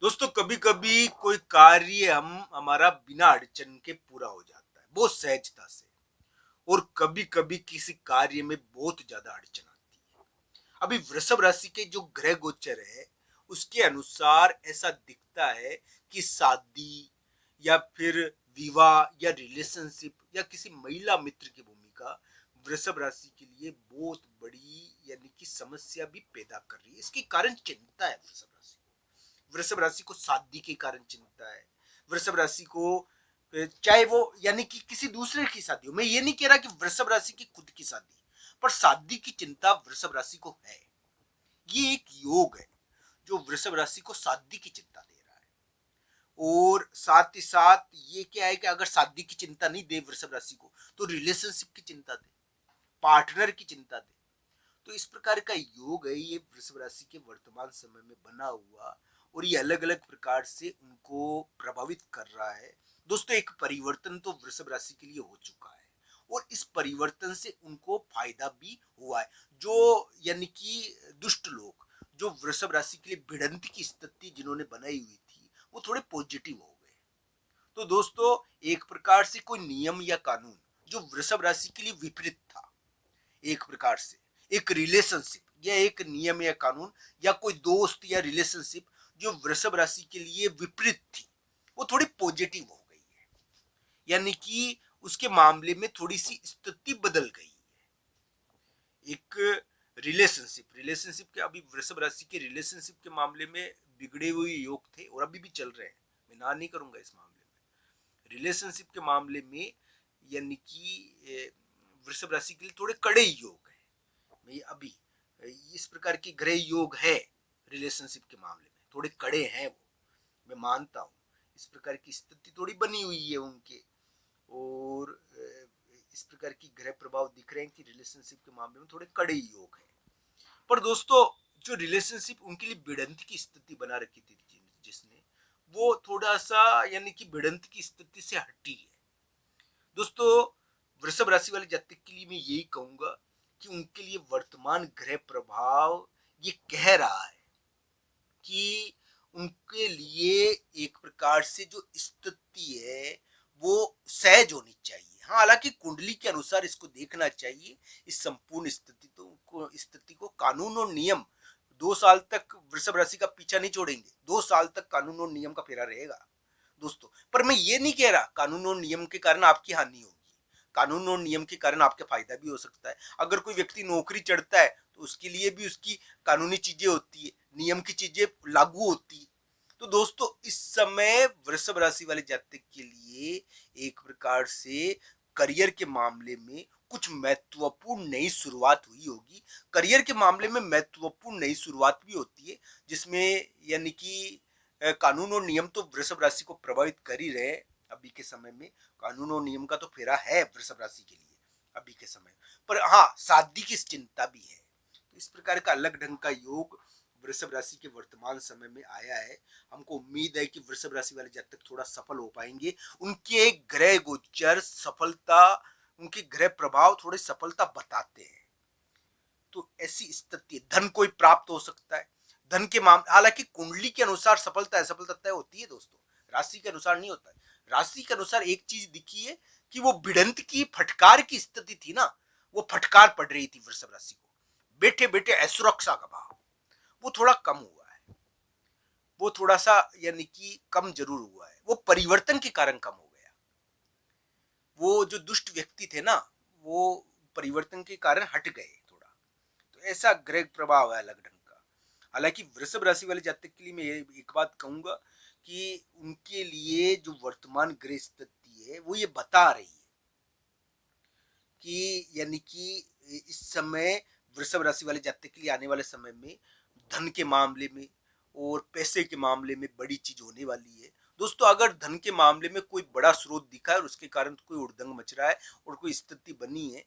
दोस्तों कभी कभी कोई कार्य हम हमारा बिना अड़चन के पूरा हो जाता है बहुत सहजता से। और कभी कभी किसी कार्य में बहुत ज्यादा अड़चन आती है। अभी वृषभ राशि के जो ग्रह गोचर है उसके अनुसार ऐसा दिखता है कि शादी या फिर विवाह या रिलेशनशिप या किसी महिला मित्र की भूमिका वृषभ राशि के लिए बहुत बड़ी यानी कि समस्या भी पैदा कर रही है। इसके कारण चिंता है वृषभ राशि को शादी के कारण चिंता है। वृषभ राशि को चाहे वो यानी कि किसी दूसरे की शादी हो, मैं ये नहीं कह रहा कि वृषभ राशि की खुद की शादी, पर शादी की चिंता वृषभ राशि को है। ये एक योग है जो वृषभ राशि को शादी की चिंता दे रहा है। और साथ ही साथ ये क्या है कि अगर शादी की चिंता नहीं दे वृषभ राशि को तो रिलेशनशिप की चिंता दे, पार्टनर की चिंता दे। तो इस प्रकार का योग है ये वृषभ राशि के वर्तमान समय में बना हुआ। और ये अलग अलग प्रकार से उनको प्रभावित कर रहा है। दोस्तों एक परिवर्तन तो वृषभ राशि के लिए हो चुका है और इस परिवर्तन से उनको फायदा भी हुआ है। जो यानी कि दुष्ट लोग जो वृषभ राशि के लिए भिड़ंत की स्थिति जिन्होंने बनाई हुई थी वो थोड़े पॉजिटिव हो गए। तो दोस्तों एक प्रकार से कोई नियम या कानून जो वृषभ राशि के लिए विपरीत था, एक प्रकार से एक रिलेशनशिप या एक नियम या कानून या कोई दोस्त या रिलेशनशिप जो वृषभ राशि के लिए विपरीत थी वो थोड़ी पॉजिटिव हो गई है। यानी कि उसके मामले में थोड़ी सी स्थिति बदल गई है। एक रिलेशनशिप रिलेशनशिप के अभी वृषभ राशि के रिलेशनशिप के मामले में बिगड़े हुए योग थे और अभी भी चल रहे हैं, मैं ना नहीं करूंगा इस मामले में। रिलेशनशिप के मामले में यानी कि वृषभ राशि के लिए थोड़े कड़े योग है। मैं अभी इस प्रकार की ग्रह योग है रिलेशनशिप के मामले में थोड़े कड़े हैं वो, मैं मानता हूँ। इस प्रकार की स्थिति थोड़ी बनी हुई है उनके। और इस प्रकार की ग्रह प्रभाव दिख रहे हैं कि रिलेशनशिप के मामले में थोड़े कड़े योग है। पर दोस्तों जो रिलेशनशिप उनके लिए भिड़ंत की स्थिति बना रखी थी जिसने, वो थोड़ा सा यानी कि भिड़ंत की स्थिति से हटी है। दोस्तों वृषभ राशि वाले जातक के लिए मैं यही कहूंगा कि उनके लिए वर्तमान ग्रह प्रभाव ये कह रहा है कि उनके लिए एक प्रकार से जो स्थिति है वो सहज होनी चाहिए। हाँ हालांकि कुंडली के अनुसार इसको देखना चाहिए। इस संपूर्ण स्थिति को कानून और नियम 2 साल तक वृषभ राशि का पीछा नहीं छोड़ेंगे। 2 साल तक कानून और नियम का फेरा रहेगा दोस्तों। पर मैं ये नहीं कह रहा कानून और नियम के कारण आपकी हानि होगी, कानून और नियम के कारण आपके फायदा भी हो सकता है। अगर कोई व्यक्ति नौकरी चढ़ता है तो उसके लिए भी उसकी कानूनी चीजें होती है, नियम की चीजें लागू होती है। तो दोस्तों इस समय वृषभ राशि वाले जातक के लिए एक प्रकार से करियर के मामले में कुछ महत्वपूर्ण नई शुरुआत हुई होगी। करियर के मामले में महत्वपूर्ण नई शुरुआत भी होती है जिसमें यानी कि कानून और नियम तो वृषभ राशि को प्रभावित कर ही रहे हैं। अभी के समय में कानून और नियम का तो फेरा है वृषभ राशि के लिए अभी के समय। पर हाँ शादी की चिंता भी है। तो इस प्रकार का अलग ढंग का योग वृषभ राशि के वर्तमान समय में आया है। हमको उम्मीद है कि वृषभ राशि वाले जातक थोड़ा सफल हो पाएंगे। उनके ग्रह गोचर सफलता, उनके ग्रह प्रभाव थोड़े सफलता बताते हैं। तो ऐसी स्थिति धन कोई प्राप्त हो सकता है। धन के मामले हालांकि कुंडली के अनुसार सफलता असफलता तय होती है दोस्तों, राशि के अनुसार नहीं होता है। राशि के अनुसार एक चीज दिखी है कि वो भिड़ंत की फटकार की स्थिति थी ना, वो फटकार पड़ रही थी वृषभ राशि को, बैठे बैठे असुरक्षा का भाव वो थोड़ा कम हुआ है। वो थोड़ा सा यानी कि कम जरूर हुआ है, वो परिवर्तन के कारण कम हो गया। वो जो दुष्ट व्यक्ति थे ना वो परिवर्तन के कारण हट गए थोड़ा। तो ऐसा ग्रह प्रभाव है अलग ढंग का। हालांकि वृषभ राशि वाले जातक के लिए मैं ये एक बात कहूंगा कि उनके लिए जो वर्तमान ग्रह स्थिति है वो ये बता रही है कि यानी कि इस समय वृषभ राशि वाले जातक के लिए आने वाले समय में धन के मामले में और पैसे के मामले में बड़ी चीज होने वाली है। दोस्तों अगर धन के मामले में कोई बड़ा स्रोत दिखा है और उसके कारण कोई उड़दंग मच रहा है और कोई स्थिति बनी है,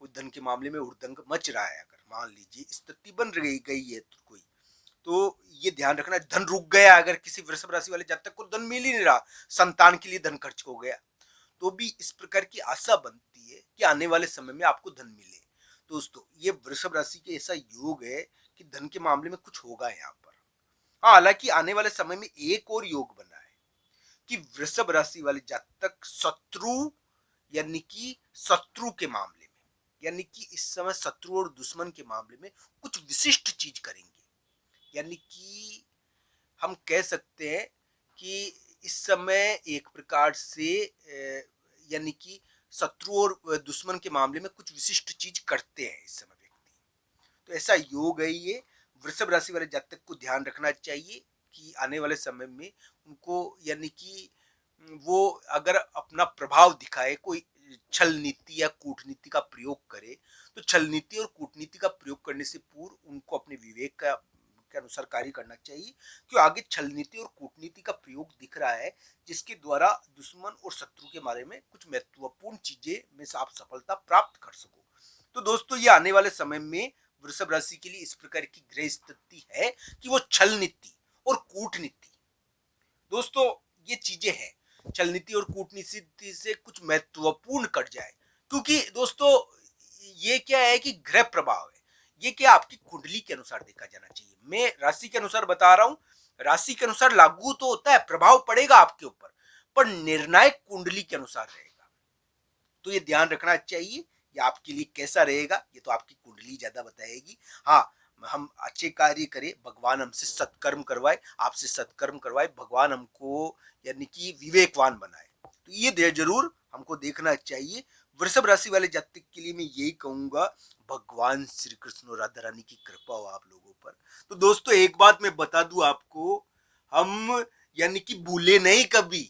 कोई धन के मामले में उड़दंग मच रहा है, अगर मान लीजिए स्थिति बन रही गई है तो कोई, तो ये ध्यान रखना धन रुक गया। अगर किसी वृषभ राशि वाले जातक को धन मिल ही नहीं रहा, संतान के लिए धन खर्च हो गया, तो भी इस प्रकार की आशा बनती है कि आने वाले समय में आपको धन मिले। दोस्तों ये वृषभ राशि के ऐसा योग है कि धन के मामले में कुछ होगा यहाँ पर। हाँ, हालांकि आने वाले समय में एक और योग बना है कि वृषभ राशि वाले जातक शत्रु यानी कि शत्रु के मामले में, यानी कि इस समय शत्रु और दुश्मन के मामले में कुछ विशिष्ट चीज करेंगे। यानी कि हम कह सकते हैं कि इस समय एक प्रकार से यानी कि शत्रु और दुश्मन के मामले में कुछ विशिष्ट चीज करते हैं इस समय व्यक्ति। तो ऐसा योग है ये। वृषभ राशि वाले जातक को ध्यान रखना चाहिए कि आने वाले समय में उनको यानी कि वो अगर अपना प्रभाव दिखाए, कोई छल नीति या कूटनीति का प्रयोग करे, तो छल नीति और कूटनीति का प्रयोग करने से पूर्व उनको अपने विवेक का के अनुसार कार्य करना चाहिए। क्यों आगे छल नीति और कूटनीति का प्रयोग दिख रहा है, जिसके द्वारा दुश्मन और शत्रु के बारे में कुछ महत्वपूर्ण चीजें में से आप सफलता प्राप्त कर सको। तो दोस्तों, ये आने वाले समय में वृषभ राशि के लिए इस प्रकार की ग्रह स्थिति है कि वो छल नीति और कूटनीति, दोस्तों, ये चीजें हैं, छल नीति और कूटनीति से कुछ महत्वपूर्ण कट जाए। क्योंकि दोस्तों, ये क्या है कि ग्रह प्रभाव है, ये क्या आपकी कुंडली के अनुसार देखा जाना चाहिए। मैं राशि के अनुसार बता रहा हूं, राशि के अनुसार लागू तो होता है, प्रभाव पड़ेगा आपके ऊपर, पर निर्णायक कुंडली के अनुसार रहेगा। तो ये ध्यान रखना चाहिए। ये आपके लिए कैसा रहेगा ये तो आपकी कुंडली ज्यादा बताएगी। हाँ, हम अच्छे कार्य करें, भगवान हमसे सत्कर्म करवाए, आपसे सत्कर्म करवाए, भगवान हमको यानी कि विवेकवान बनाए। तो ये जरूर हमको देखना चाहिए। वृषभ राशि वाले जातक के लिए मैं यही कहूंगा, भगवान श्री कृष्ण और राधा रानी की कृपा हो आप लोगों पर। तो दोस्तों, एक बात मैं बता दूं आपको, हम यानी कि भूले नहीं कभी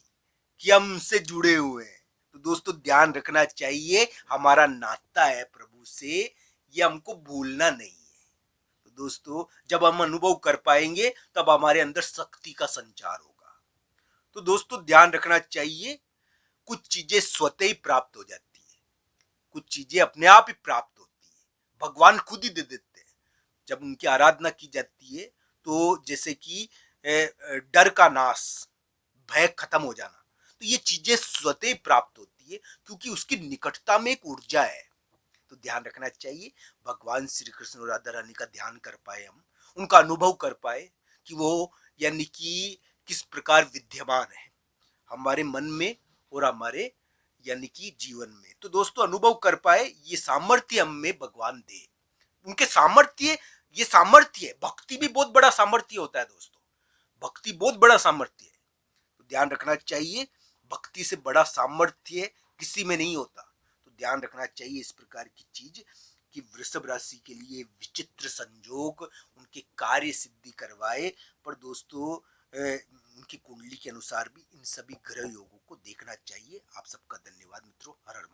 कि हम उनसे जुड़े हुए हैं। तो दोस्तों, ध्यान रखना चाहिए, हमारा नाता है प्रभु से, ये हमको भूलना नहीं है। तो दोस्तों, जब हम अनुभव कर पाएंगे तब हमारे अंदर शक्ति का संचार होगा। तो दोस्तों, ध्यान रखना चाहिए, कुछ चीजें स्वतः ही प्राप्त हो जाती है, कुछ चीजें अपने आप ही प्राप्त होती है, भगवान खुद ही दे देते हैं जब उनकी आराधना की जाती है। तो जैसे कि डर का नाश, भय खत्म हो जाना, तो ये चीजें स्वतः ही प्राप्त होती है, क्योंकि उसकी निकटता में एक ऊर्जा है। तो ध्यान रखना चाहिए, भगवान श्री कृष्ण और राधा रानी का ध्यान कर पाए, हम उनका अनुभव कर पाए कि वो यानी कि किस प्रकार विद्यमान है हमारे मन में और हमारे यानी कि जीवन में। तो दोस्तों, अनुभव कर पाए, ये सामर्थ्य हमें भगवान दे, उनके सामर्थ्य, ये सामर्थ्य है। भक्ति भी बहुत बड़ा सामर्थ्य होता है दोस्तों, भक्ति बहुत बड़ा सामर्थ्य है। तो ध्यान रखना चाहिए, भक्ति से बड़ा सामर्थ्य किसी में नहीं होता। तो ध्यान रखना चाहिए इस प्रकार की चीज कि वृषभ राशि के लिए विचित्र संयोग उनके कार्य सिद्धि करवाए। पर दोस्तों, उनकी कुंडली के अनुसार भी इन सभी ग्रह योगों को देखना चाहिए। आप सबका धन्यवाद मित्रों। हर हर